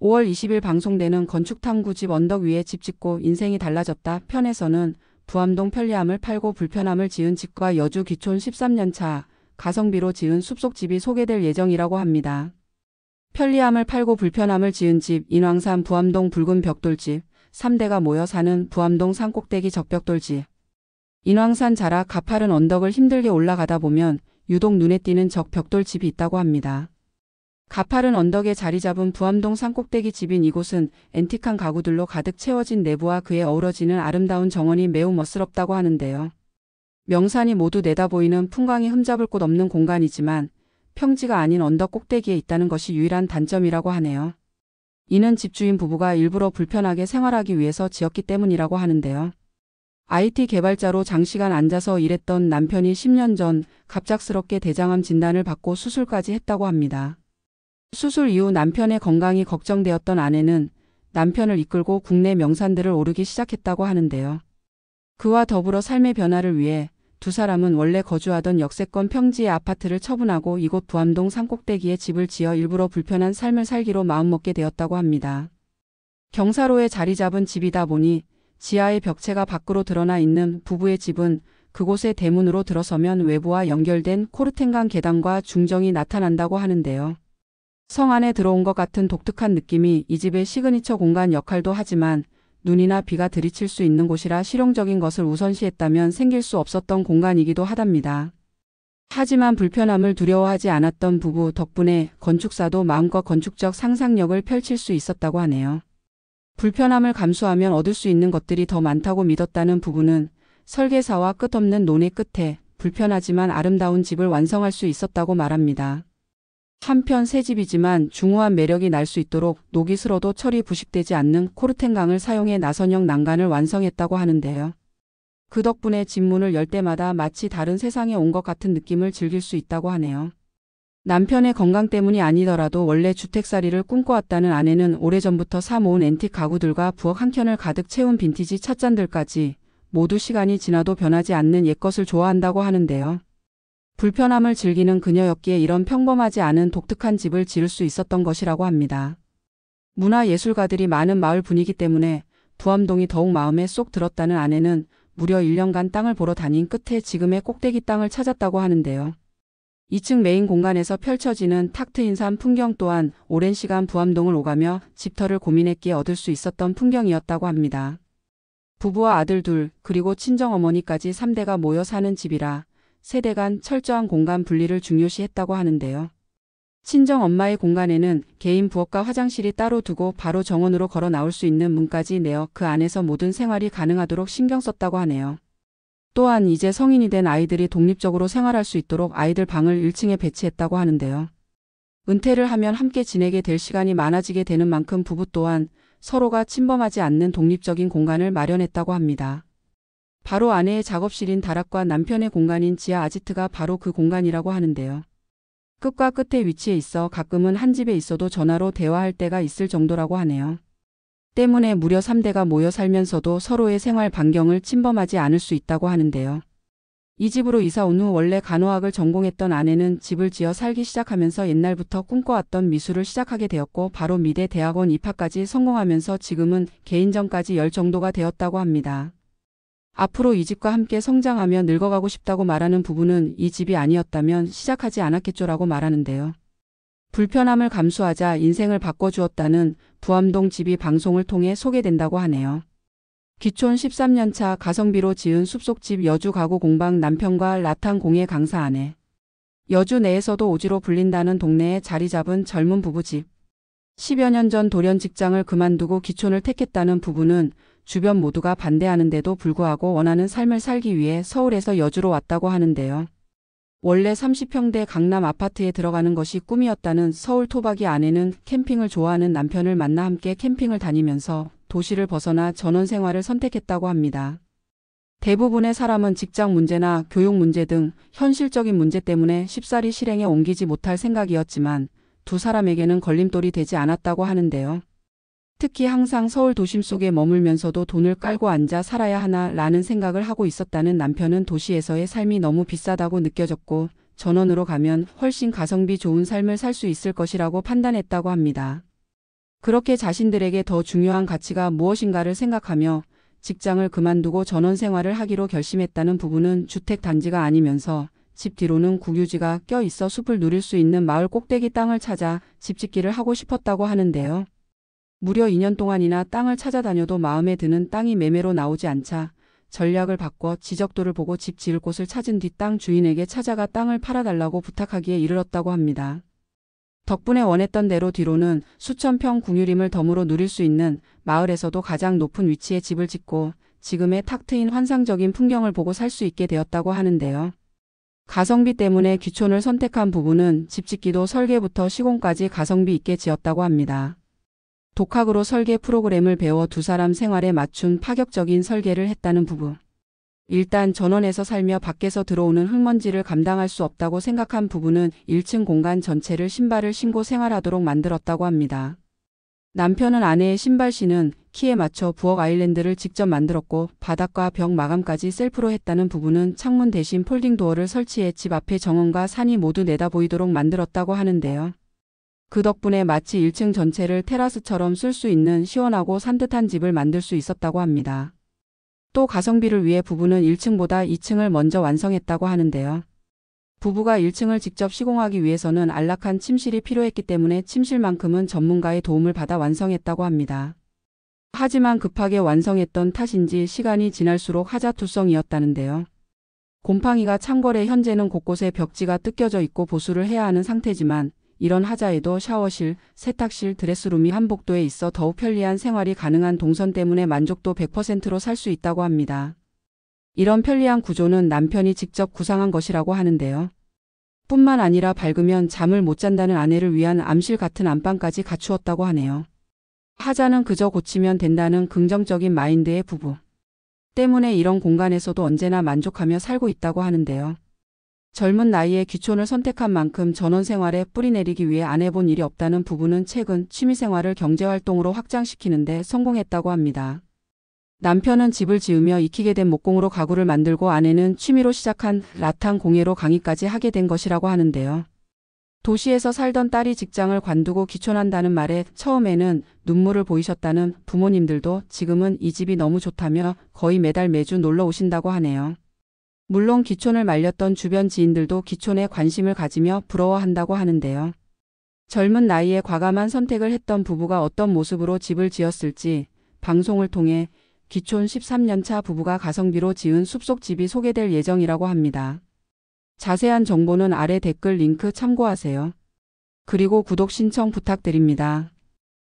5월 20일 방송되는 건축탐구집 언덕 위에 집 짓고 인생이 달라졌다 편에서는 부암동 편리함을 팔고 불편함을 지은 집과 여주 기촌 13년차 가성비로 지은 숲속집이 소개될 예정이라고 합니다. 편리함을 팔고 불편함을 지은 집, 인왕산 부암동 붉은 벽돌집, 3대가 모여 사는 부암동 산꼭대기 적벽돌집. 인왕산 자락 가파른 언덕을 힘들게 올라가다 보면 유독 눈에 띄는 적벽돌집이 있다고 합니다. 가파른 언덕에 자리 잡은 부암동 산꼭대기 집인 이곳은 앤틱한 가구들로 가득 채워진 내부와 그에 어우러지는 아름다운 정원이 매우 멋스럽다고 하는데요. 명산이 모두 내다보이는 풍광이 흠잡을 곳 없는 공간이지만 평지가 아닌 언덕 꼭대기에 있다는 것이 유일한 단점이라고 하네요. 이는 집주인 부부가 일부러 불편하게 생활하기 위해서 지었기 때문이라고 하는데요. IT 개발자로 장시간 앉아서 일했던 남편이 10년 전 갑작스럽게 대장암 진단을 받고 수술까지 했다고 합니다. 수술 이후 남편의 건강이 걱정되었던 아내는 남편을 이끌고 국내 명산들을 오르기 시작했다고 하는데요. 그와 더불어 삶의 변화를 위해 두 사람은 원래 거주하던 역세권 평지의 아파트를 처분하고 이곳 부암동 산꼭대기에 집을 지어 일부러 불편한 삶을 살기로 마음먹게 되었다고 합니다. 경사로에 자리 잡은 집이다 보니 지하의 벽체가 밖으로 드러나 있는 부부의 집은 그곳의 대문으로 들어서면 외부와 연결된 코르텐강 계단과 중정이 나타난다고 하는데요. 성 안에 들어온 것 같은 독특한 느낌이 이 집의 시그니처 공간 역할도 하지만 눈이나 비가 들이칠 수 있는 곳이라 실용적인 것을 우선시했다면 생길 수 없었던 공간이기도 하답니다. 하지만 불편함을 두려워하지 않았던 부부 덕분에 건축사도 마음껏 건축적 상상력을 펼칠 수 있었다고 하네요. 불편함을 감수하면 얻을 수 있는 것들이 더 많다고 믿었다는 부부는 설계사와 끝없는 논의 끝에 불편하지만 아름다운 집을 완성할 수 있었다고 말합니다. 한편 새 집이지만 중후한 매력이 날 수 있도록 녹이 슬어도 철이 부식되지 않는 코르텐강을 사용해 나선형 난간을 완성했다고 하는데요. 그 덕분에 집 문을 열 때마다 마치 다른 세상에 온 것 같은 느낌을 즐길 수 있다고 하네요. 남편의 건강 때문이 아니더라도 원래 주택살이를 꿈꿔왔다는 아내는 오래전부터 사모은 앤틱 가구들과 부엌 한켠을 가득 채운 빈티지 찻잔들까지 모두 시간이 지나도 변하지 않는 옛것을 좋아한다고 하는데요. 불편함을 즐기는 그녀였기에 이런 평범하지 않은 독특한 집을 지을 수 있었던 것이라고 합니다. 문화예술가들이 많은 마을 분위기 때문에 부암동이 더욱 마음에 쏙 들었다는 아내는 무려 1년간 땅을 보러 다닌 끝에 지금의 꼭대기 땅을 찾았다고 하는데요. 2층 메인 공간에서 펼쳐지는 탁 트인 산 풍경 또한 오랜 시간 부암동을 오가며 집터를 고민했기에 얻을 수 있었던 풍경이었다고 합니다. 부부와 아들 둘 그리고 친정어머니까지 3대가 모여 사는 집이라 세대 간 철저한 공간 분리를 중요시했다고 하는데요. 친정엄마의 공간에는 개인 부엌과 화장실이 따로 두고 바로 정원으로 걸어 나올 수 있는 문까지 내어 그 안에서 모든 생활이 가능하도록 신경 썼다고 하네요. 또한 이제 성인이 된 아이들이 독립적으로 생활할 수 있도록 아이들 방을 1층에 배치했다고 하는데요. 은퇴를 하면 함께 지내게 될 시간이 많아지게 되는 만큼 부부 또한 서로가 침범하지 않는 독립적인 공간을 마련했다고 합니다. 바로 아내의 작업실인 다락과 남편의 공간인 지하 아지트가 바로 그 공간이라고 하는데요. 끝과 끝에 위치해 있어 가끔은 한 집에 있어도 전화로 대화할 때가 있을 정도라고 하네요. 때문에 무려 3대가 모여 살면서도 서로의 생활 반경을 침범하지 않을 수 있다고 하는데요. 이 집으로 이사 온 후 원래 간호학을 전공했던 아내는 집을 지어 살기 시작하면서 옛날부터 꿈꿔왔던 미술을 시작하게 되었고 바로 미대 대학원 입학까지 성공하면서 지금은 개인전까지 열 정도가 되었다고 합니다. 앞으로 이 집과 함께 성장하며 늙어가고 싶다고 말하는 부부는 이 집이 아니었다면 시작하지 않았겠죠라고 말하는데요. 불편함을 감수하자 인생을 바꿔주었다는 부암동 집이 방송을 통해 소개된다고 하네요. 기촌 13년차 가성비로 지은 숲속집 여주 가구 공방 남편과 라탄 공예 강사 아내. 여주 내에서도 오지로 불린다는 동네에 자리 잡은 젊은 부부집. 10여 년 전 돌연 직장을 그만두고 기촌을 택했다는 부부는 주변 모두가 반대하는데도 불구하고 원하는 삶을 살기 위해 서울에서 여주로 왔다고 하는데요. 원래 30평대 강남 아파트에 들어가는 것이 꿈이었다는 서울 토박이 아내는 캠핑을 좋아하는 남편을 만나 함께 캠핑을 다니면서 도시를 벗어나 전원 생활을 선택했다고 합니다. 대부분의 사람은 직장 문제나 교육 문제 등 현실적인 문제 때문에 쉽사리 실행에 옮기지 못할 생각이었지만 두 사람에게는 걸림돌이 되지 않았다고 하는데요. 특히 항상 서울 도심 속에 머물면서도 돈을 깔고 앉아 살아야 하나라는 생각을 하고 있었다는 남편은 도시에서의 삶이 너무 비싸다고 느껴졌고 전원으로 가면 훨씬 가성비 좋은 삶을 살 수 있을 것이라고 판단했다고 합니다. 그렇게 자신들에게 더 중요한 가치가 무엇인가를 생각하며 직장을 그만두고 전원 생활을 하기로 결심했다는 부부는 주택 단지가 아니면서 집 뒤로는 국유지가 껴있어 숲을 누릴 수 있는 마을 꼭대기 땅을 찾아 집짓기를 하고 싶었다고 하는데요. 무려 2년 동안이나 땅을 찾아다녀도 마음에 드는 땅이 매매로 나오지 않자 전략을 바꿔 지적도를 보고 집 지을 곳을 찾은 뒤 땅 주인에게 찾아가 땅을 팔아달라고 부탁하기에 이르렀다고 합니다. 덕분에 원했던 대로 뒤로는 수천 평 국유림을 덤으로 누릴 수 있는 마을에서도 가장 높은 위치에 집을 짓고 지금의 탁 트인 환상적인 풍경을 보고 살 수 있게 되었다고 하는데요. 가성비 때문에 귀촌을 선택한 부부는 집 짓기도 설계부터 시공까지 가성비 있게 지었다고 합니다. 독학으로 설계 프로그램을 배워 두 사람 생활에 맞춘 파격적인 설계를 했다는 부부. 일단 전원에서 살며 밖에서 들어오는 흙먼지를 감당할 수 없다고 생각한 부부는 1층 공간 전체를 신발을 신고 생활하도록 만들었다고 합니다. 남편은 아내의 신발 신은 키에 맞춰 부엌 아일랜드를 직접 만들었고 바닥과 벽 마감까지 셀프로 했다는 부부는 창문 대신 폴딩 도어를 설치해 집 앞에 정원과 산이 모두 내다보이도록 만들었다고 하는데요. 그 덕분에 마치 1층 전체를 테라스처럼 쓸 수 있는 시원하고 산뜻한 집을 만들 수 있었다고 합니다. 또 가성비를 위해 부부는 1층보다 2층을 먼저 완성했다고 하는데요. 부부가 1층을 직접 시공하기 위해서는 안락한 침실이 필요했기 때문에 침실만큼은 전문가의 도움을 받아 완성했다고 합니다. 하지만 급하게 완성했던 탓인지 시간이 지날수록 하자투성이었다는데요. 곰팡이가 창궐해 현재는 곳곳에 벽지가 뜯겨져 있고 보수를 해야 하는 상태지만 이런 하자에도 샤워실, 세탁실, 드레스룸이 한 복도에 있어 더욱 편리한 생활이 가능한 동선 때문에 만족도 100%로 살 수 있다고 합니다. 이런 편리한 구조는 남편이 직접 구상한 것이라고 하는데요. 뿐만 아니라 밝으면 잠을 못 잔다는 아내를 위한 암실 같은 안방까지 갖추었다고 하네요. 하자는 그저 고치면 된다는 긍정적인 마인드의 부부 때문에 이런 공간에서도 언제나 만족하며 살고 있다고 하는데요. 젊은 나이에 귀촌을 선택한 만큼 전원 생활에 뿌리 내리기 위해 안 해본 일이 없다는 부부는 최근 취미생활을 경제활동으로 확장시키는데 성공했다고 합니다. 남편은 집을 지으며 익히게 된 목공으로 가구를 만들고 아내는 취미로 시작한 라탄 공예로 강의까지 하게 된 것이라고 하는데요. 도시에서 살던 딸이 직장을 관두고 귀촌한다는 말에 처음에는 눈물을 보이셨다는 부모님들도 지금은 이 집이 너무 좋다며 거의 매달 매주 놀러 오신다고 하네요. 물론 귀촌을 말렸던 주변 지인들도 귀촌에 관심을 가지며 부러워한다고 하는데요. 젊은 나이에 과감한 선택을 했던 부부가 어떤 모습으로 집을 지었을지 방송을 통해 귀촌 13년차 부부가 가성비로 지은 숲속집이 소개될 예정이라고 합니다. 자세한 정보는 아래 댓글 링크 참고하세요. 그리고 구독 신청 부탁드립니다.